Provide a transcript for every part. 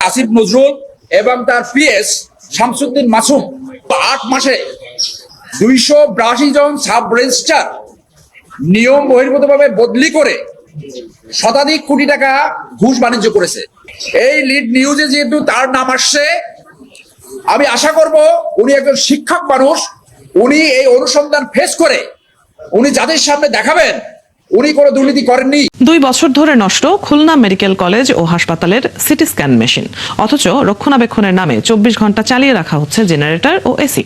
আসিফ নজরুল এবং তার পিএস শামসুদ্দিন মাসুম 8 মাসে 282 জন সাব রেজিস্ট্রার নিয়ম বহির্ভূতভাবে বদলি করে শতাধিক কোটি টাকা ঘুষ বাণিজ্য করেছে। এই লিড নিউজে যেহেতু তার নাম আসছে, আমি আশা করব উনি একজন শিক্ষক মানুষ, উনি এই অনুসন্ধান ফেস করে উনি যাদের সামনে দেখাবেন উনি কোনো দুর্নীতি করেননি। 2 বছর ধরে নষ্ট খুলনা মেডিকেল কলেজ ও হাসপাতালের সিটি স্ক্যান মেশিন, অথচ রক্ষণাবেক্ষণের নামে 24 ঘন্টা চালিয়ে রাখা হচ্ছে জেনারেটর ও এসি।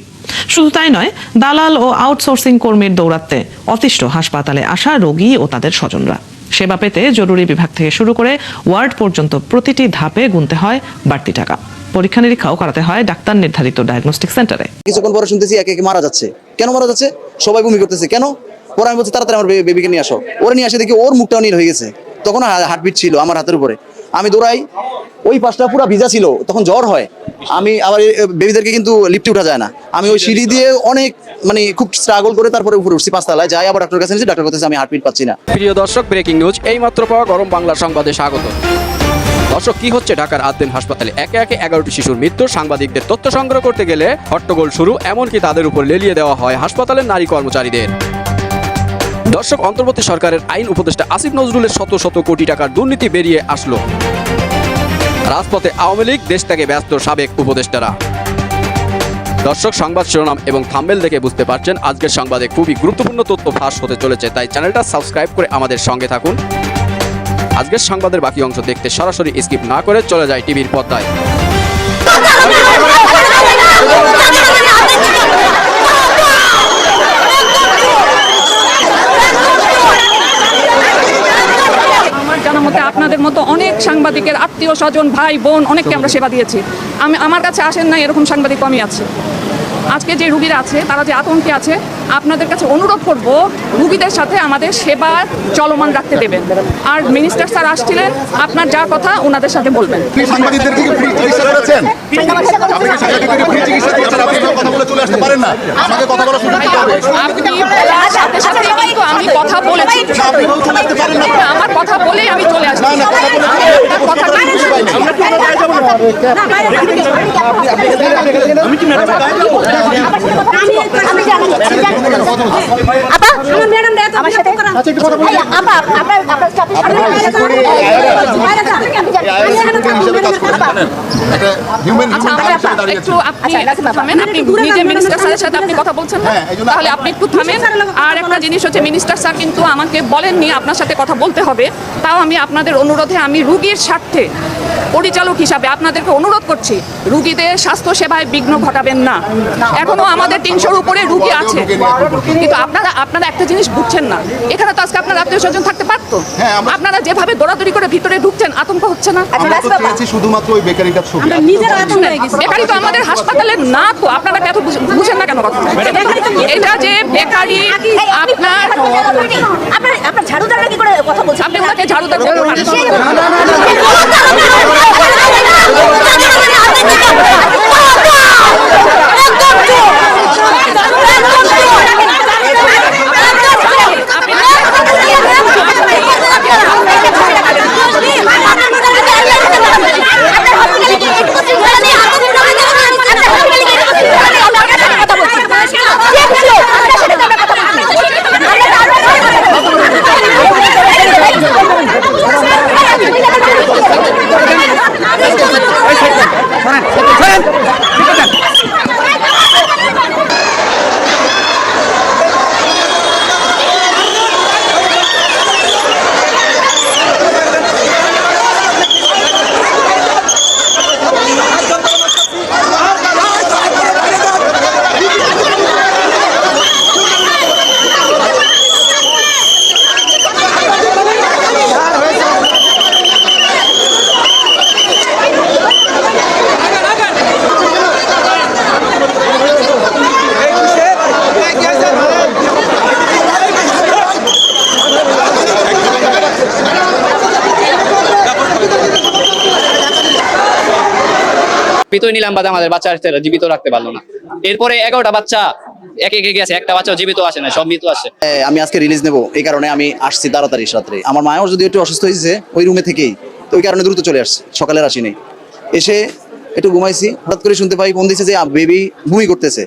শুধু তাই নয়, দালাল ও আউটসোর্সিং কর্মীর দৌরাত্মে অতিষ্ঠ হাসপাতালে আসা রোগী ও তাদের স্বজনরা। সেবা পেতে জরুরি বিভাগ থেকে শুরু করে ওয়ার্ড পর্যন্ত প্রতিটি ধাপে গুনতে হয় বাড়তি টাকা। পরীক্ষা নিরীক্ষাও করাতে হয় ডাক্তার নির্ধারিত ডায়াগনস্টিক সেন্টারে। কিছুক্ষণ পরে শুনতেছি একে একে মারা যাচ্ছে। কেন মারা যাচ্ছে? সবাই বমি করতেছে। কেন? পরে আমি বলছি তাড়াতাড়ি আমার বেবিকে নিয়ে আসো। ওরে নিয়ে আসে দেখি ওর মুখটাও নীল হয়ে গেছে। তখন হার্টবিট ছিল আমার হাতের উপরে। আমি দৌড়াই, ওই পাশটা পুরো ভিজা ছিল, তখন জ্বর হয়। আমি আবার বেবিদেরকে কিন্তু লিফটে উঠা যায় না, আমি ওই সিঁড়ি দিয়ে অনেক খুব স্ট্রাগল করে তারপরে উপরে উঠছি 5 তলায়। যাই আবার ডাক্তার কাছে নিয়েছি, ডাক্তার বলতেছে আমি হার্টবিট পাচ্ছি না। প্রিয় দর্শক, ব্রেকিং নিউজ এই মাত্র পাওয়া গরম বাংলা সংবাদে স্বাগত। দর্শক, কি হচ্ছে ঢাকার আদ্দিন হাসপাতালে? একে একে 11টি শিশুর মৃত্যু। সাংবাদিকদের তথ্য সংগ্রহ করতে গেলে হট্টগোল শুরু, এমনকি তাদের উপর লেলিয়ে দেওয়া হয় হাসপাতালের নারী কর্মচারীদের। দর্শক, অন্তর্বর্তী সরকারের আইন উপদেষ্টা আসিফ নজরুলের শত শত কোটি টাকার দুর্নীতি বেরিয়ে আসলো। রাজপথে আওয়ামী লীগ, দেশ থেকে ব্যস্ত সাবেক উপদেষ্টারা। দর্শক, সংবাদ শিরোনাম এবং থাম্বনেল দেখে বুঝতে পারছেন আজকের সংবাদে খুবই গুরুত্বপূর্ণ তথ্য ফাঁস হতে চলেছে, তাই চ্যানেলটা সাবস্ক্রাইব করে আমাদের সঙ্গে থাকুন। আজকের সংবাদের বাকি অংশ দেখতে সরাসরি স্কিপ না করে চলে যায় টিভির পর্দায়। আপনাদের মতো অনেক সাংবাদিকের আত্মীয় স্বজন, ভাই বোন, অনেককে আমরা সেবা দিয়েছি। আমার কাছে আসেন না এরকম সাংবাদিক কমই আছে। আজকে যে রুগীরা আছে, তারা যে আতঙ্কে আছে, আপনাদের কাছে অনুরোধ করব রুগীদের সাথে আমাদের সেবা চলমান রাখতে দেবেন। আর মিনিস্টার স্যার আসছিলেন, আপনার যা কথা ওনাদের সাথে বলবেন। আমি কথা বলেছি, আমার কথা বলেই আমি চলে আসছি। আর একটা জিনিস হচ্ছে, মিনিস্টার স্যার কিন্তু আমাকে বলেননি আপনার সাথে কথা বলতে হবে। তাও আমি আপনাদের অনুরোধে, আমি রুগীর স্বার্থে পরিচালক হিসাবে আপনাদেরকে অনুরোধ করছি, রুগীদের স্বাস্থ্য সেবায় বিঘ্ন ঘটাবেন না। এখনো আমাদের 300-র উপরে রুগী আছে, কিন্তু আপনারা একটা জিনিস বুঝছেন না, এখানে তো আজকে আপনার আত্মীয় স্বজন থাকতে পারতো। আপনারা যেভাবে দৌড়াদৌড়ি করে ভিতরে ঢুকছেন, আতঙ্ক হচ্ছে না? শুধুমাত্র ওই বেকারিটা ছবি, বেকারি তো আমাদের হাসপাতালের না, তো আপনারা এত বুঝেন না কেন কথা? এটা যে বেকারি, আপনার ঝাড়ুদার কি করে কথা বলছেন? আপনি ওনাকে ঝাড়ুদার পিতই নিলাম বাদে আমাদের বাচ্চা জীবিত রাখতে পারলো না। এরপরে 11টা বাচ্চা এক একে গেছে, একটা বাচ্চা জীবিত আসে না, সব মৃত আসে। আমি আজকে রিলিজ নেব, এই কারণে আমি আসছি তাড়াতাড়ি রাত্রে। আমার মায়ের যদি একটু অসুস্থ হয়েছে ওই রুমে থেকেই, তো ওই কারণে দ্রুত চলে আসছে, সকালে আসি নেই। এসে একটু ঘুমাইছি, হঠাৎ করে শুনতে পাই ফোন দিচ্ছে যে বেবি বমি করতেছে।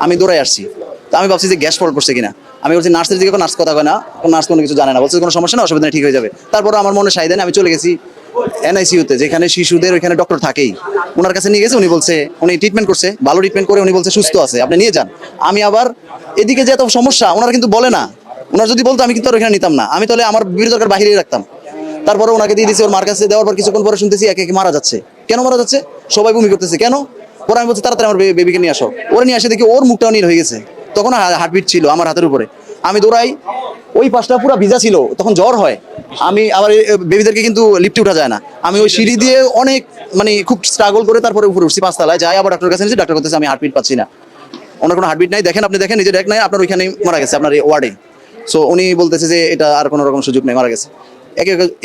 আমি দৌড়াই আসছি, তো আমি ভাবছি যে গ্যাস ফল করছে কিনা। আমি বলছি নার্সের দিকে, নার্স কথা কয় না, নার্স কোনো কিছু জানে না, বলছে কোনো সমস্যা না, অসুবিধা নেই, ঠিক হয়ে যাবে। তারপর আমার মনে সাই দেন, আমি চলে গেছি এনআইসিইউতে, যেখানে শিশুদের ওইখানে ডক্টর থাকেই। ওনার কাছে নিয়ে গেছে, উনি বলছে উনি ট্রিটমেন্ট করছে, ভালো ট্রিটমেন্ট করে উনি বলছে সুস্থ আছে, আপনি নিয়ে যান। আমি আবার এদিকে যে এত সমস্যা ওনারা কিন্তু বলে না, ওনার যদি বলতো আমি কিন্তু আর ওইখানে নিতাম না, আমি তাহলে আমার বিবি দরকার বাহিরেই রাখতাম। তারপরে ওনাকে দিয়ে দিয়েছি, ওর মার কাছে দেওয়ার পর কিছুক্ষণ পরে শুনতেছি একে একে মারা যাচ্ছে। কেন মারা যাচ্ছে? সবাই বমি করতেছে। কেন? পরে আমি বলছি তাড়াতাড়ি আমার বেবিকে নিয়ে আসো। ওরে নিয়ে আসে দেখি ওর মুখটাও নীল হয়ে গেছে, তখন হার্টবিট ছিল আমার হাতের উপরে। আমি দৌড়াই, ওই পাশটা পুরো ভিজা ছিল, তখন জ্বর হয়। আমি আবার বেবিদেরকে কিন্তু লিফটে উঠা যায় না, আমি ওই সিঁড়ি দিয়ে অনেক মানে খুব স্ট্রাগল করে তারপরে উপরে উঠছি 5 তলায়, যাই আবার ডাক্তারের কাছে নিয়েছি। ডাক্তার করতেছে আমি হার্টবিট পাচ্ছি না, ওনার কোনো হার্টবিট নাই, দেখেন আপনি দেখেন, নিজে দেখ নাই, আপনার ওইখানেই মারা গেছে, আপনার এই ওয়ার্ডে। সো উনি বলতেছে যে এটা আর কোনো রকম সুযোগ নেই, মারা গেছে।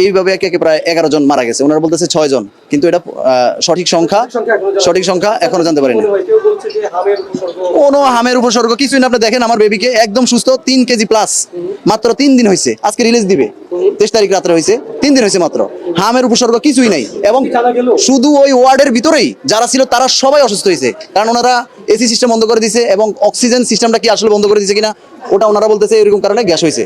এইভাবে একে একে প্রায় 11 জন মারা গেছে, ওনারা বলতেছে 6 জন, কিন্তু এটা সঠিক সংখ্যা এখনো জানতে পারিনি। কোনো হামের উপসর্গ কিছুই না, আপনি দেখেন আমার বেবিকে একদম সুস্থ, 3 কেজি প্লাস, মাত্র 3 দিন হয়েছে, আজকে রিলিজ দিবে 23 তারিখ রাত্রে হয়েছে, 3 দিন হয়েছে মাত্র, হামের উপসর্গ কিছুই নাই। এবং শুধু ওই ওয়ার্ডের ভিতরেই যারা ছিল তারা সবাই অসুস্থ হয়েছে, কারণ ওনারা এসি সিস্টেম বন্ধ করে দিয়েছে এবং অক্সিজেন সিস্টেমটা কি আসলে বন্ধ করে দিয়েছে কিনা ওটা ওনারা বলতেছে এরকম কারণে গ্যাস হয়েছে।